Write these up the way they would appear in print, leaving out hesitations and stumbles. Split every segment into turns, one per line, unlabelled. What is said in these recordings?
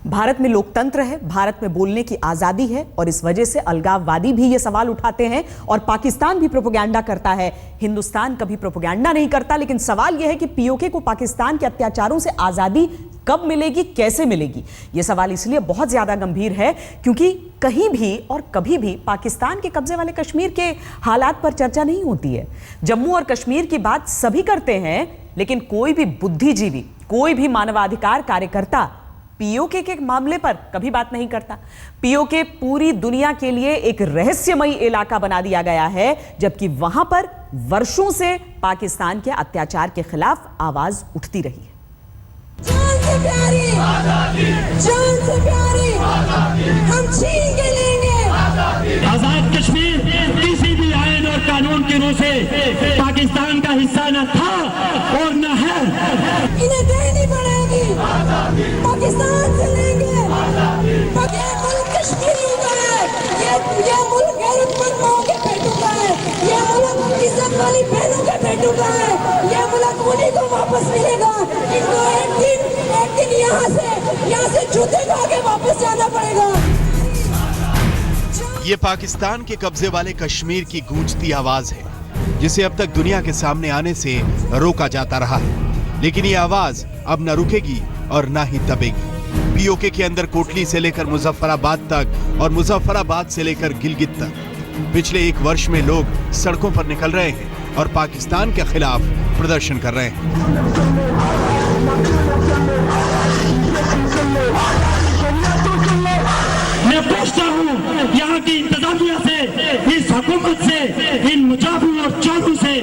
भारत में लोकतंत्र है, भारत में बोलने की आजादी है और इस वजह से अलगाववादी भी ये सवाल उठाते हैं और पाकिस्तान भी प्रोपेगेंडा करता है। हिंदुस्तान कभी प्रोपेगेंडा नहीं करता, लेकिन सवाल यह है कि पीओके को पाकिस्तान के अत्याचारों से आजादी कब मिलेगी, कैसे मिलेगी। यह सवाल इसलिए बहुत ज्यादा गंभीर है क्योंकि कहीं भी और कभी भी पाकिस्तान के कब्जे वाले कश्मीर के हालात पर चर्चा नहीं होती है। जम्मू और कश्मीर की बात सभी करते हैं, लेकिन कोई भी बुद्धिजीवी, कोई भी मानवाधिकार कार्यकर्ता पीओके के मामले पर कभी बात नहीं करता। पीओके पूरी दुनिया के लिए एक रहस्यमयी इलाका बना दिया गया है, जबकि वहां पर वर्षों से पाकिस्तान के अत्याचार के खिलाफ आवाज उठती रही है।
जान से प्यारी आजादी, जान से प्यारी आजादी, हम छीन के लेंगे
आजाद कश्मीर। किसी भी आयन और कानून के रूप से पाकिस्तान का हिस्सा न था और न है।
इन्हें देनी पड़ेगी आजादी, पाकिस्तान से लेंगे आजादी। ये मुल्क कश्मीरियों का है, ये मुल्क गैरतमंद माओ के बेटों का है, ये मुल्क इज्जत वाली बहनों के बेटों का है, ये मुल्क उन्हीं को वापस मिलेगा। इनको एक दिन यहाँ से जूते खा के वापस जाना पड़ेगा।
ये पाकिस्तान के कब्जे वाले कश्मीर की गूंजती आवाज है, जिसे अब तक दुनिया के सामने आने से रोका जाता रहा है, लेकिन ये आवाज अब न रुकेगी और न ही दबेगी। पीओके के अंदर कोटली से लेकर मुजफ्फराबाद तक और मुजफ्फराबाद से लेकर गिलगित तक पिछले एक वर्ष में लोग सड़कों पर निकल रहे हैं और पाकिस्तान के खिलाफ प्रदर्शन कर रहे हैं।
मैं पूछता हूँ यहाँ की इंतजामिया से, इस हुकूमत से, इन मुजाहिदों और चौधरी से,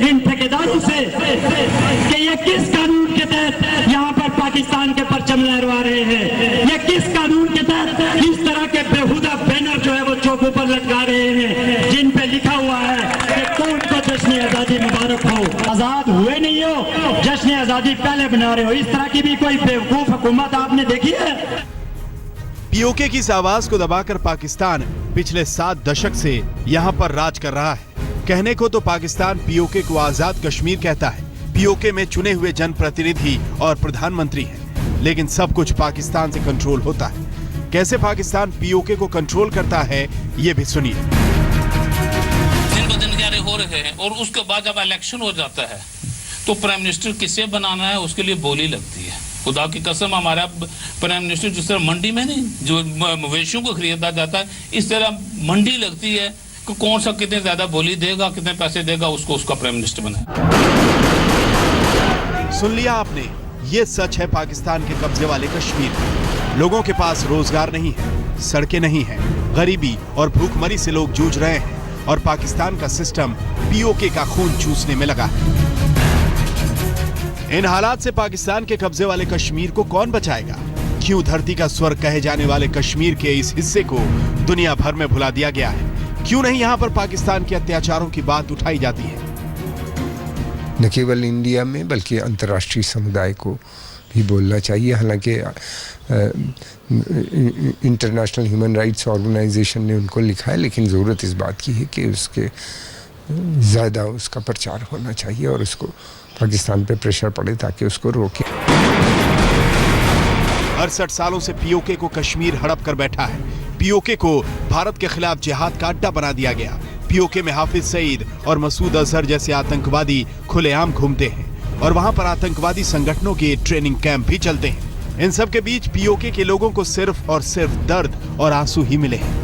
इन ठेकेदारों से कि ये किस कानून के तहत यहाँ पर पाकिस्तान के परचम लहरा रहे हैं। ये किस कानून के तहत इस तरह के बेहुदा बैनर जो है वो चौकों पर लटका रहे हैं, जिन पे लिखा हुआ है कि कौन को जश्न आजादी मुबारक हो। आजाद हुए नहीं हो, जश्न आजादी पहले बना रहे हो। इस तरह की भी कोई बेवकूफ हुकूमत आपने देखी है?
पीओके की इस आवाज को दबाकर पाकिस्तान पिछले 7 दशक से यहाँ पर राज कर रहा है। कहने को तो पाकिस्तान पीओके को आजाद कश्मीर कहता है, पीओके में चुने हुए जनप्रतिनिधि और प्रधानमंत्री हैं, लेकिन सब कुछ पाकिस्तान से कंट्रोल होता है। कैसे पाकिस्तान पीओके को कंट्रोल करता है, ये भी सुनिए।
दिन ब दिन ग्यारह हो रहे हैं और उसके बाद जब इलेक्शन हो जाता है तो प्राइम मिनिस्टर किसे बनाना है उसके लिए बोली लगती है। खुदा की कसम, हमारा प्राइम मिनिस्टर जिस तरह मंडी में नहीं जो मवेशियों को खरीदा जाता है, इस तरह मंडी लगती है कि कौन सा कितने ज्यादा बोली देगा, कितने पैसे देगा, उसको उसका प्राइम मिनिस्टर बनाए।
सुन लिया आपने, ये सच है पाकिस्तान के कब्जे वाले कश्मीर। लोगों के पास रोजगार नहीं है, सड़कें नहीं है, गरीबी और भूखमरी से लोग जूझ रहे हैं और पाकिस्तान का सिस्टम पीओके का खून चूसने में लगा है। इन हालात से पाकिस्तान के कब्जे वाले कश्मीर को कौन बचाएगा? क्यों धरती का स्वर्ग कहे जाने वाले कश्मीर के इस हिस्से को दुनिया भर में भुला दिया गया है? क्यों नहीं यहाँ पर पाकिस्तान के अत्याचारों की बात उठाई जाती है?
न केवल इंडिया में बल्कि अंतर्राष्ट्रीय समुदाय को भी बोलना चाहिए। हालांकि इंटरनेशनल ह्यूमन राइट्स ऑर्गेनाइजेशन ने उनको लिखा है, लेकिन ज़रूरत इस बात की है कि उसके ज़्यादा उसका प्रचार होना चाहिए और उसको पाकिस्तान पे प्रेशर पड़े ताकि उसको रोके।
68 सालों से पीओके को कश्मीर हड़प कर बैठा है। पीओके को भारत के खिलाफ जिहाद का अड्डा बना दिया गया। पीओके में हाफिज सईद और मसूद अजहर जैसे आतंकवादी खुलेआम घूमते हैं और वहां पर आतंकवादी संगठनों के ट्रेनिंग कैंप भी चलते हैं। इन सब के बीच पीओके के लोगों को सिर्फ और सिर्फ दर्द और आंसू ही मिले हैं।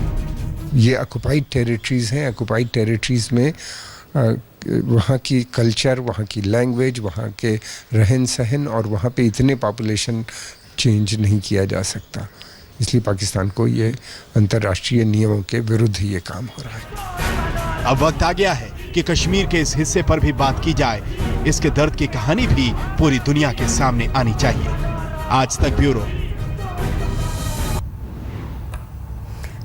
ये ऑक्युपाइड टेरिटरीज हैं। ऑक्युपाइड टेरिटरीज में वहाँ की कल्चर, वहाँ की लैंग्वेज, वहाँ के रहन सहन और वहाँ पे इतने पॉपुलेशन चेंज नहीं किया जा सकता। इसलिए पाकिस्तान को ये अंतर्राष्ट्रीय नियमों के विरुद्ध ये काम हो रहा है।
अब वक्त आ गया है कि कश्मीर के इस हिस्से पर भी बात की जाए। इसके दर्द की कहानी भी पूरी दुनिया के सामने आनी चाहिए। आज तक ब्यूरो।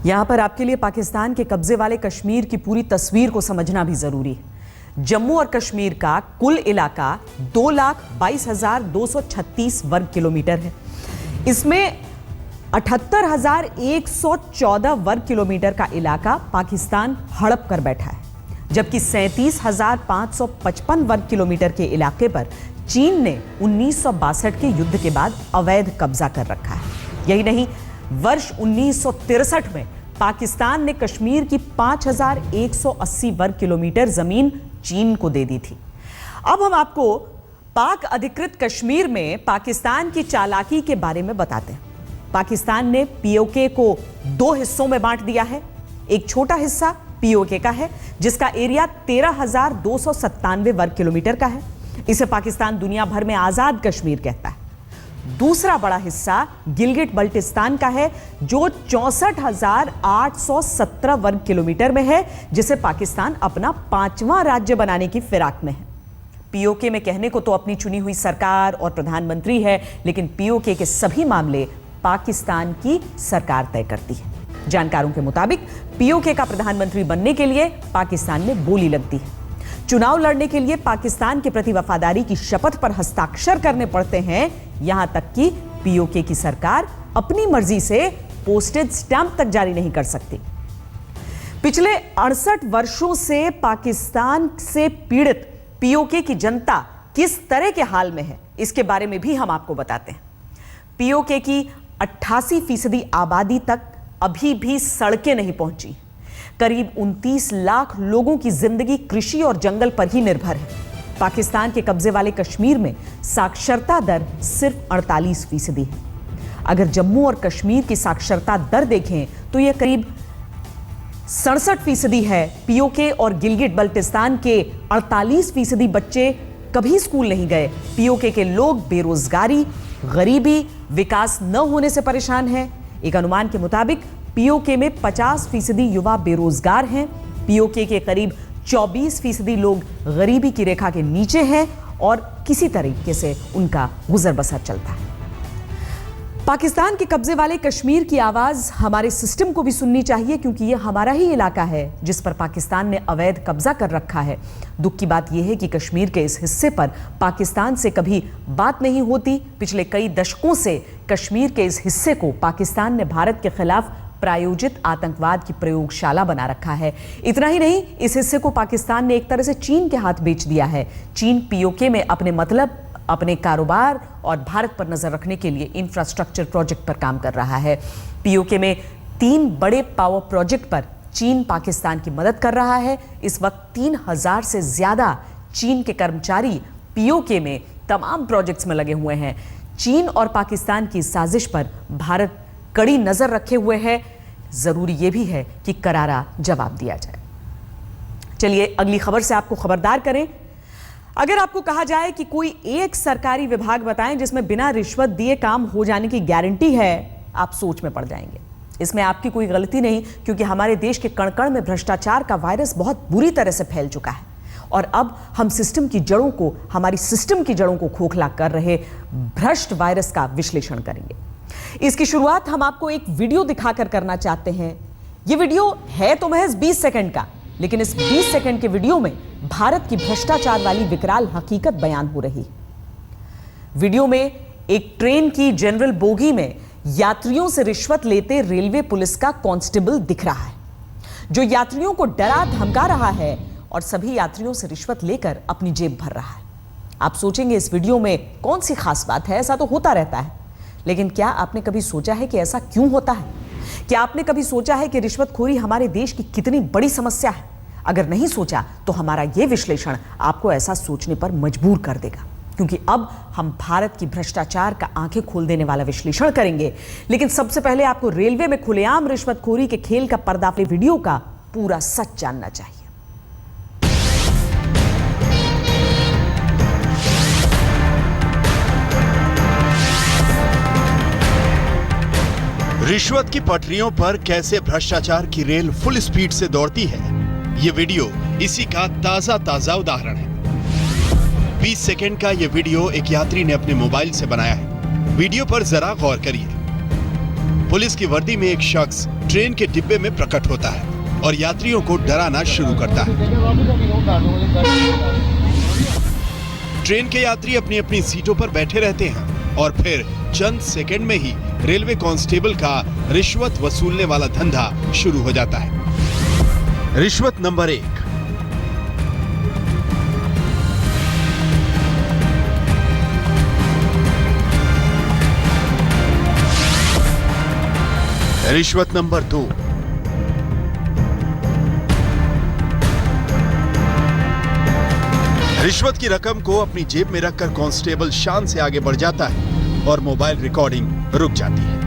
यहां पर आपके लिए पाकिस्तान के कब्जे वाले कश्मीर की पूरी तस्वीर को समझना भी जरूरी है। जम्मू और कश्मीर का कुल इलाका 2,22,236 वर्ग किलोमीटर है। इसमें 78,114 वर्ग किलोमीटर का इलाका पाकिस्तान हड़प कर बैठा है, जबकि 37,555 वर्ग किलोमीटर के इलाके पर चीन ने 1962 के युद्ध के बाद अवैध कब्जा कर रखा है। यही नहीं, वर्ष 1963 में पाकिस्तान ने कश्मीर की 5180 वर्ग किलोमीटर जमीन चीन को दे दी थी। अब हम आपको पाक अधिकृत कश्मीर में पाकिस्तान की चालाकी के बारे में बताते हैं। पाकिस्तान ने पीओके को 2 हिस्सों में बांट दिया है। एक छोटा हिस्सा पीओके का है जिसका एरिया 13,297 वर्ग किलोमीटर का है। इसे पाकिस्तान दुनिया भर में आजाद कश्मीर कहता है। दूसरा बड़ा हिस्सा गिलगिट बल्टिस्तान का है जो 64,817 वर्ग किलोमीटर में है, जिसे पाकिस्तान अपना 5वां राज्य बनाने की फिराक में है। पीओके में कहने को तो अपनी चुनी हुई सरकार और प्रधानमंत्री है, लेकिन पीओके के सभी मामले पाकिस्तान की सरकार तय करती है। जानकारों के मुताबिक पीओके का प्रधानमंत्री बनने के लिए पाकिस्तान में बोली लगती है। चुनाव लड़ने के लिए पाकिस्तान के प्रति वफादारी की शपथ पर हस्ताक्षर करने पड़ते हैं। यहां तक कि पीओके की सरकार अपनी मर्जी से पोस्टेज स्टैंप तक जारी नहीं कर सकती। पिछले 68 वर्षों से पाकिस्तान से पीड़ित पीओके की जनता किस तरह के हाल में है, इसके बारे में भी हम आपको बताते हैं। पीओके की 88% आबादी तक अभी भी सड़कें नहीं पहुंची। करीब 29 लाख लोगों की जिंदगी कृषि और जंगल पर ही निर्भर है। पाकिस्तान के कब्जे वाले कश्मीर में साक्षरता दर सिर्फ 48% है। अगर जम्मू और कश्मीर की साक्षरता दर देखें तो यह करीब 67% है। पीओके और गिलगिट बल्टिस्तान के 48% बच्चे कभी स्कूल नहीं गए। पीओके के लोग बेरोजगारी, गरीबी, विकास न होने से परेशान हैं। एक अनुमान के मुताबिक पीओके में 50% युवा बेरोजगार हैं। पीओके के करीब 24% लोग गरीबी की रेखा के नीचे हैं और किसी तरीके से उनका गुजर बसर चलता है। पाकिस्तान के कब्जे वाले कश्मीर की आवाज हमारे सिस्टम को भी सुननी चाहिए, क्योंकि यह हमारा ही इलाका है जिस पर पाकिस्तान ने अवैध कब्जा कर रखा है। दुख की बात यह है कि कश्मीर के इस हिस्से पर पाकिस्तान से कभी बात नहीं होती। पिछले कई दशकों से कश्मीर के इस हिस्से को पाकिस्तान ने भारत के खिलाफ प्रायोजित आतंकवाद की प्रयोगशाला बना रखा है। इतना ही नहीं, इस हिस्से को पाकिस्तान ने एक तरह से चीन के हाथ बेच दिया है। चीन पीओके में अपने मतलब, अपने कारोबार और भारत पर नजर रखने के लिए इंफ्रास्ट्रक्चर प्रोजेक्ट पर काम कर रहा है। पीओके में 3 बड़े पावर प्रोजेक्ट पर चीन पाकिस्तान की मदद कर रहा है। इस वक्त 3000 से ज्यादा चीन के कर्मचारी पीओके में तमाम प्रोजेक्ट्स में लगे हुए हैं। चीन और पाकिस्तान की साजिश पर भारत कड़ी नजर रखे हुए है। जरूरी यह भी है कि करारा जवाब दिया जाए। चलिए अगली खबर से आपको खबरदार करें। अगर आपको कहा जाए कि कोई एक सरकारी विभाग बताएं जिसमें बिना रिश्वत दिए काम हो जाने की गारंटी है, आप सोच में पड़ जाएंगे। इसमें आपकी कोई गलती नहीं, क्योंकि हमारे देश के कण-कण में भ्रष्टाचार का वायरस बहुत बुरी तरह से फैल चुका है और अब हम सिस्टम की जड़ों को, हमारी सिस्टम की जड़ों को खोखला कर रहे भ्रष्ट वायरस का विश्लेषण करेंगे। इसकी शुरुआत हम आपको एक वीडियो दिखाकर करना चाहते हैं। यह वीडियो है तो महज 20 सेकंड का, लेकिन इस 20 सेकंड के वीडियो में भारत की भ्रष्टाचार वाली विकराल हकीकत बयान हो रही। वीडियो में एक ट्रेन की जनरल बोगी में यात्रियों से रिश्वत लेते रेलवे पुलिस का कांस्टेबल दिख रहा है, जो यात्रियों को डरा धमका रहा है और सभी यात्रियों से रिश्वत लेकर अपनी जेब भर रहा है। आप सोचेंगे इस वीडियो में कौन सी खास बात है, ऐसा तो होता रहता है। लेकिन क्या आपने कभी सोचा है कि ऐसा क्यों होता है? क्या आपने कभी सोचा है कि रिश्वतखोरी हमारे देश की कितनी बड़ी समस्या है? अगर नहीं सोचा तो हमारा यह विश्लेषण आपको ऐसा सोचने पर मजबूर कर देगा, क्योंकि अब हम भारत की भ्रष्टाचार का आंखें खोल देने वाला विश्लेषण करेंगे। लेकिन सबसे पहले आपको रेलवे में खुलेआम रिश्वतखोरी के खेल का पर्दाफाश वीडियो का पूरा सच जानना चाहिए।
रिश्वत की पटरियों पर कैसे भ्रष्टाचार की रेल फुल स्पीड से दौड़ती है, ये वीडियो इसी का ताजा उदाहरण है। 20 सेकंड का ये वीडियो एक यात्री ने अपने मोबाइल से बनाया है। वीडियो पर जरा गौर करिए। पुलिस की वर्दी में एक शख्स ट्रेन के डिब्बे में प्रकट होता है और यात्रियों को डराना शुरू करता है। ट्रेन के यात्री अपनी अपनी सीटों पर बैठे रहते हैं और फिर चंद सेकंड में ही रेलवे कांस्टेबल का रिश्वत वसूलने वाला धंधा शुरू हो जाता है। रिश्वत नंबर 1। रिश्वत नंबर 2। रिश्वत की रकम को अपनी जेब में रखकर कांस्टेबल शान से आगे बढ़ जाता है और मोबाइल रिकॉर्डिंग रुक जाती है।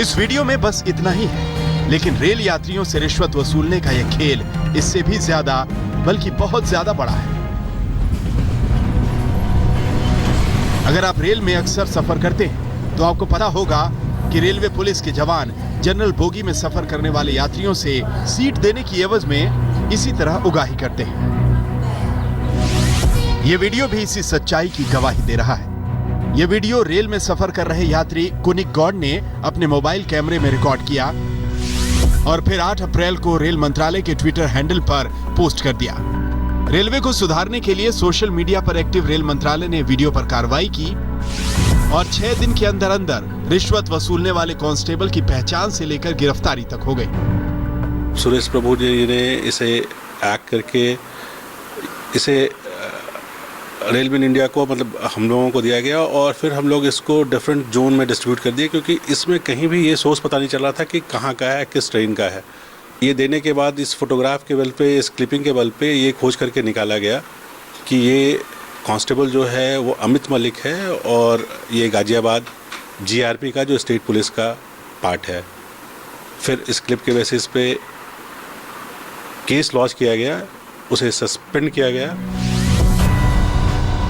इस वीडियो में बस इतना ही है, लेकिन रेल यात्रियों से रिश्वत वसूलने का यह खेल इससे भी ज्यादा, बल्कि बहुत ज्यादा बड़ा है। अगर आप रेल में अक्सर सफर करते हैं तो आपको पता होगा कि रेलवे पुलिस के जवान जनरल बोगी में सफर करने वाले यात्रियों से सीट देने की एवज में इसी तरह उगाही करते हैं। यह वीडियो भी इसी सच्चाई की गवाही दे रहा है। यह वीडियो रेल में सफर कर रहे यात्री कुनिक गॉड ने अपने मोबाइल कैमरे में रिकॉर्ड किया और फिर 8 अप्रैल को रेल मंत्रालय के ट्विटर हैंडल पर पोस्ट कर दिया। रेलवे को सुधारने के लिए सोशल मीडिया पर एक्टिव रेल मंत्रालय ने वीडियो पर कार्रवाई की और 6 दिन के अंदर अंदर रिश्वत वसूलने वाले कांस्टेबल की पहचान से लेकर गिरफ्तारी तक हो गई।
सुरेश प्रभु जी ने इसे हैक करके इसे रेलवे इंडिया को मतलब हम लोगों को दिया गया और फिर हम लोग इसको डिफरेंट जोन में डिस्ट्रीब्यूट कर दिए, क्योंकि इसमें कहीं भी ये सोर्स पता नहीं चल रहा था कि कहाँ का है, किस ट्रेन का है। ये देने के बाद इस फोटोग्राफ के बल पे, इस क्लिपिंग के बल पे ये खोज करके निकाला गया कि ये कांस्टेबल जो है वो अमित मलिक है और ये गाजियाबाद जीआरपी का जो स्टेट पुलिस का पार्ट है। फिर इस क्लिप के बेसिस पे केस लॉन्च किया गया, उसे सस्पेंड किया गया।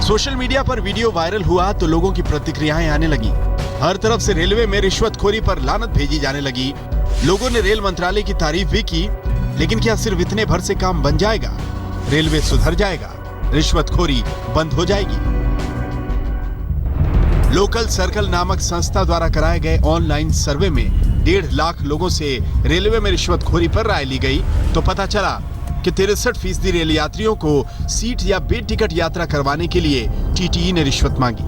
सोशल मीडिया पर वीडियो वायरल हुआ तो लोगों की प्रतिक्रियाएं आने लगी। हर तरफ से रेलवे में रिश्वतखोरी पर लानत भेजी जाने लगी। लोगों ने रेल मंत्रालय की तारीफ भी की, लेकिन क्या सिर्फ इतने भर से काम बन जाएगा? रेलवे सुधर जाएगा? रिश्वतखोरी बंद हो जाएगी? लोकल सर्कल नामक संस्था द्वारा कराए गए ऑनलाइन सर्वे में 1.5 लाख लोगों से रेलवे में रिश्वतखोरी पर राय ली गई तो पता चला कि 63% रेल यात्रियों को सीट या बे टिकट यात्रा करवाने के लिए टीटीई ने रिश्वत मांगी।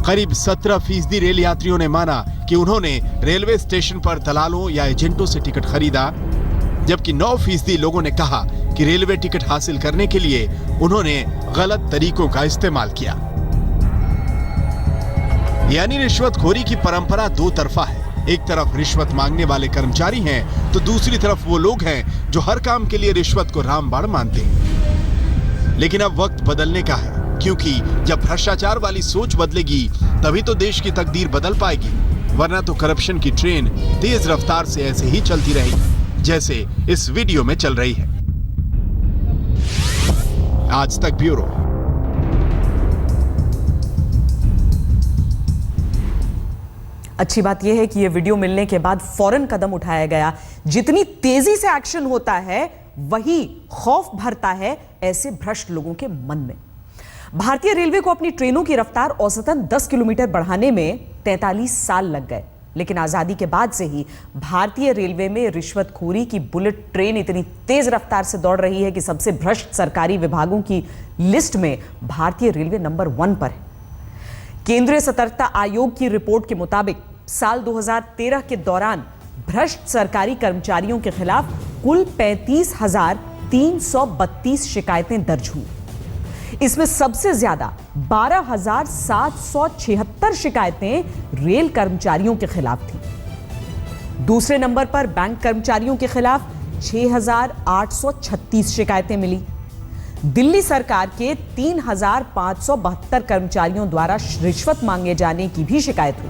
करीब 17% रेल यात्रियों ने माना कि उन्होंने रेलवे स्टेशन पर दलालों या एजेंटों से टिकट खरीदा, जबकि 9% लोगों ने कहा कि रेलवे टिकट हासिल करने के लिए उन्होंने गलत तरीकों का इस्तेमाल किया। यानी रिश्वतखोरी की परंपरा दो तरफा है। एक तरफ रिश्वत मांगने वाले कर्मचारी हैं तो दूसरी तरफ वो लोग हैं जो हर काम के लिए रिश्वत को रामबाण मानते हैं। लेकिन अब वक्त बदलने का है, क्योंकि जब भ्रष्टाचार वाली सोच बदलेगी तभी तो देश की तकदीर बदल पाएगी, वरना तो करप्शन की ट्रेन तेज रफ्तार से ऐसे ही चलती रहेगी जैसे इस वीडियो में चल रही है। आज तक ब्यूरो।
अच्छी बात यह है कि यह वीडियो मिलने के बाद फौरन कदम उठाया गया। जितनी तेजी से एक्शन होता है वही खौफ भरता है ऐसे भ्रष्ट लोगों के मन में। भारतीय रेलवे को अपनी ट्रेनों की रफ्तार औसतन 10 किलोमीटर बढ़ाने में 43 साल लग गए, लेकिन आजादी के बाद से ही भारतीय रेलवे में रिश्वतखोरी की बुलेट ट्रेन इतनी तेज रफ्तार से दौड़ रही है कि सबसे भ्रष्ट सरकारी विभागों की लिस्ट में भारतीय रेलवे नंबर 1 पर है। केंद्रीय सतर्कता आयोग की रिपोर्ट के मुताबिक साल 2013 के दौरान भ्रष्ट सरकारी कर्मचारियों के खिलाफ कुल 35,332 शिकायतें दर्ज हुई। इसमें सबसे ज्यादा 12,776 शिकायतें रेल कर्मचारियों के खिलाफ थी। दूसरे नंबर पर बैंक कर्मचारियों के खिलाफ 6,836 शिकायतें मिली। दिल्ली सरकार के 3,572 कर्मचारियों द्वारा रिश्वत मांगे जाने की भी शिकायत हुई।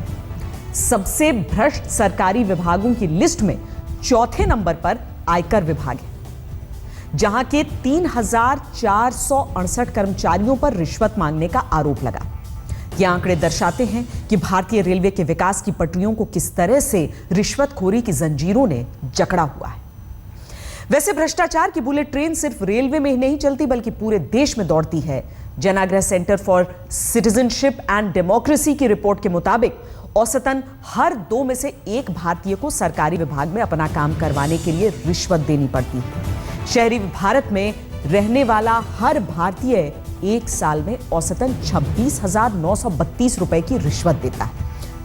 सबसे भ्रष्ट सरकारी विभागों की लिस्ट में चौथे नंबर पर आयकर विभाग है, जहां के 3,468 कर्मचारियों पर रिश्वत मांगने का आरोप लगा। ये आंकड़े दर्शाते हैं कि भारतीय रेलवे के विकास की पटरियों को किस तरह से रिश्वतखोरी की जंजीरों ने जकड़ा हुआ है। वैसे भ्रष्टाचार की बुलेट ट्रेन सिर्फ रेलवे में ही नहीं चलती बल्कि पूरे देश में दौड़ती है। Janaagraha centre for citizenship and democracy की रिपोर्ट के मुताबिक औसतन हर 2 में से 1 भारतीय को सरकारी विभाग में अपना काम करवाने के लिए रिश्वत देनी पड़ती है। शहरी भारत में रहने वाला हर भारतीय एक साल में औसतन 26,932 रुपए की रिश्वत देता है।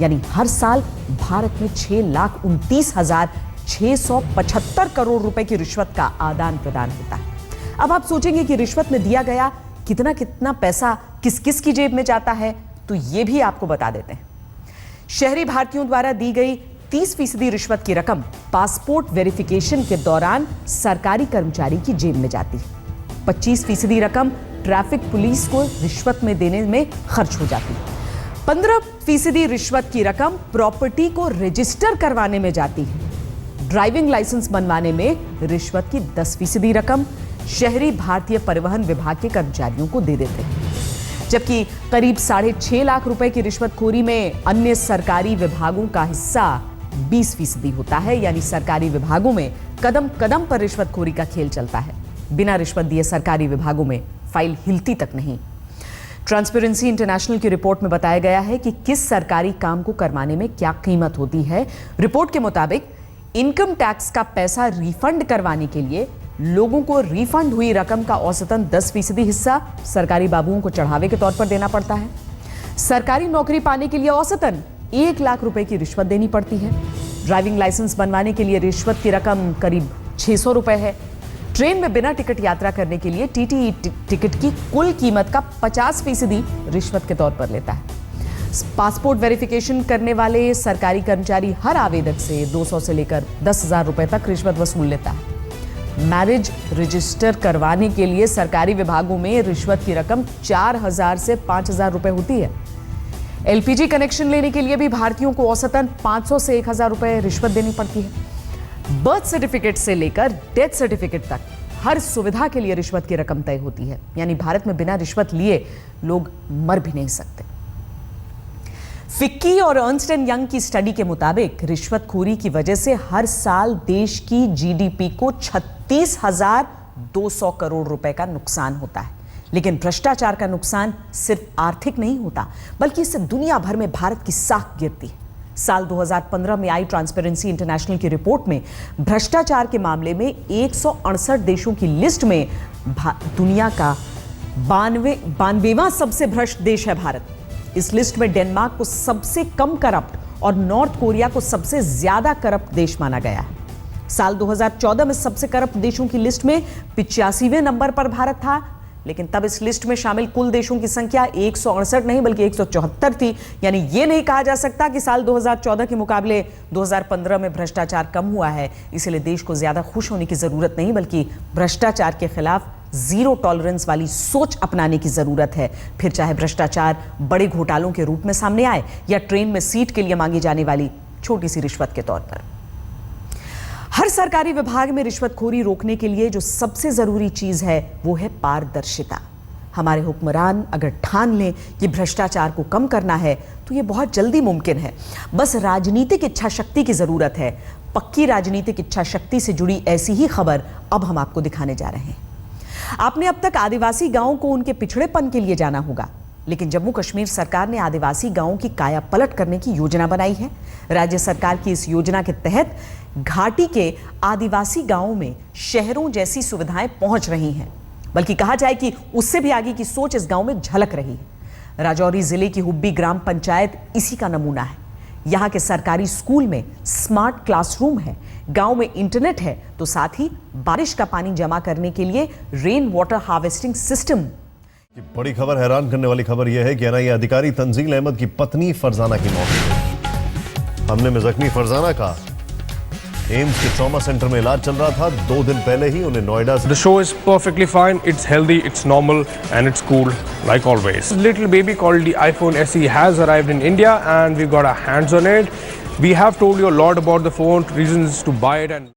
यानी हर साल भारत में 6,29,675 करोड़ रुपए की रिश्वत का आदान प्रदान होता है। अब आप सोचेंगे कि रिश्वत में दिया गया कितना कितना पैसा किस किस की जेब में जाता है, तो ये भी आपको बता देते हैं। शहरी भारतीयों द्वारा दी गई 30% रिश्वत की रकम पासपोर्ट वेरिफिकेशन के दौरान सरकारी कर्मचारी की जेब में जाती है। 25% रकम ट्रैफिक पुलिस को रिश्वत में देने में खर्च हो जाती है। 15% रिश्वत की रकम प्रॉपर्टी को रजिस्टर करवाने में जाती है। ड्राइविंग लाइसेंस बनवाने में रिश्वत की 10% रकम शहरी भारतीय परिवहन विभाग के कर्मचारियों को दे देते हैं, जबकि करीब 6.5 लाख रुपए की रिश्वतखोरी में अन्य सरकारी विभागों का हिस्सा 20% होता है। यानी सरकारी विभागों में कदम कदम पर रिश्वतखोरी का खेल चलता है। बिना रिश्वत दिए सरकारी विभागों में फाइल हिलती तक नहीं। ट्रांसपेरेंसी इंटरनेशनल की रिपोर्ट में बताया गया है कि किस सरकारी काम को करवाने में क्या कीमत होती है। रिपोर्ट के मुताबिक इनकम टैक्स का पैसा रिफंड करवाने के लिए लोगों को रिफंड हुई रकम का औसतन 10% हिस्सा सरकारी बाबुओं को चढ़ावे के तौर पर देना पड़ता है। सरकारी नौकरी पाने के लिए औसतन 1 लाख रुपए की रिश्वत देनी पड़ती है। ड्राइविंग लाइसेंस बनवाने के लिए रिश्वत की रकम करीब 600 रुपए है। ट्रेन में बिना टिकट यात्रा करने के लिए टीटीई टिकट की कुल कीमत का 50% रिश्वत के तौर पर लेता है। पासपोर्ट वेरिफिकेशन करने वाले सरकारी कर्मचारी हर आवेदक से 200 से लेकर 10,000 रुपए तक रिश्वत वसूल लेता है। मैरिज रजिस्टर करवाने के लिए सरकारी विभागों में रिश्वत की रकम 4,000 से 5,000 रुपए होती है। एलपीजी कनेक्शन लेने के लिए भी भारतीयों को औसतन 500 से 1,000 रुपए रिश्वत देनी पड़ती है। बर्थ सर्टिफिकेट से लेकर डेथ सर्टिफिकेट तक हर सुविधा के लिए रिश्वत की रकम तय होती है। यानी भारत में बिना रिश्वत लिए लोग मर भी नहीं सकते। फिक्की और अर्नस्ट एंड यंग की स्टडी के मुताबिक रिश्वतखोरी की वजह से हर साल देश की जीडीपी को 36,200 करोड़ रुपए का नुकसान होता है। लेकिन भ्रष्टाचार का नुकसान सिर्फ आर्थिक नहीं होता, बल्कि इससे दुनिया भर में भारत की साख गिरती है। साल 2015 में आई ट्रांसपेरेंसी इंटरनेशनल की रिपोर्ट में भ्रष्टाचार के मामले में 168 देशों की लिस्ट में दुनिया का 92वां सबसे भ्रष्ट देश है भारत। इस लिस्ट में डेनमार्क को सबसे कम करप्ट और नॉर्थ कोरिया को सबसे ज्यादा करप्ट देश माना गया है। साल 2014 में सबसे करप्ट देशों की लिस्ट में 85वें नंबर पर भारत था, लेकिन तब इस लिस्ट में शामिल कुल देशों की संख्या 168 नहीं बल्कि 174 थी। यानी यह नहीं कहा जा सकता कि साल 2014 के मुकाबले 2015 में भ्रष्टाचार कम हुआ है। इसलिए देश को ज्यादा खुश होने की जरूरत नहीं, बल्कि भ्रष्टाचार के खिलाफ जीरो टॉलरेंस वाली सोच अपनाने की जरूरत है। फिर चाहे भ्रष्टाचार बड़े घोटालों के रूप में सामने आए या ट्रेन में सीट के लिए मांगी जाने वाली छोटी सी रिश्वत के तौर पर। हर सरकारी विभाग में रिश्वतखोरी रोकने के लिए जो सबसे जरूरी चीज है वो है पारदर्शिता। हमारे हुक्मरान अगर ठान लें कि भ्रष्टाचार को कम करना है तो ये बहुत जल्दी मुमकिन है। बस राजनीतिक इच्छा शक्ति की जरूरत है। पक्की राजनीतिक इच्छा शक्ति से जुड़ी ऐसी ही खबर अब हम आपको दिखाने जा रहे हैं। आपने अब तक आदिवासी गांवों को उनके पिछड़ेपन के लिए जाना होगा, लेकिन जम्मू कश्मीर सरकार ने आदिवासी गांवों की काया पलट करने की योजना बनाई है। राज्य सरकार की इस योजना के तहत घाटी के आदिवासी गांवों में शहरों जैसी सुविधाएं पहुंच रही हैं, बल्कि कहा जाए कि उससे भी आगे की सोच इस गांव में झलक रही है। राजौरी जिले की हुब्बी ग्राम पंचायत इसी का नमूना है। यहाँ के सरकारी स्कूल में स्मार्ट क्लासरूम है, गांव में इंटरनेट है, तो साथ ही बारिश का पानी जमा करने के लिए रेन वाटर हार्वेस्टिंग सिस्टम।
बड़ी खबर, हैरान करने वाली खबर यह है कि एनआईए अधिकारी तंजील अहमद की पत्नी फरजाना की मौत। हमले में जख्मी फरजाना का एम्स के ट्रॉमा सेंटर में इलाज चल रहा था। 2 दिन पहले ही उन्हें नोएडा से
The show is perfectly fine, it's healthy, it's normal and it's cool like always. Little baby called the iPhone SE has arrived in India and we got our hands on it. We have told you a lot about the phone, reasons to buy it and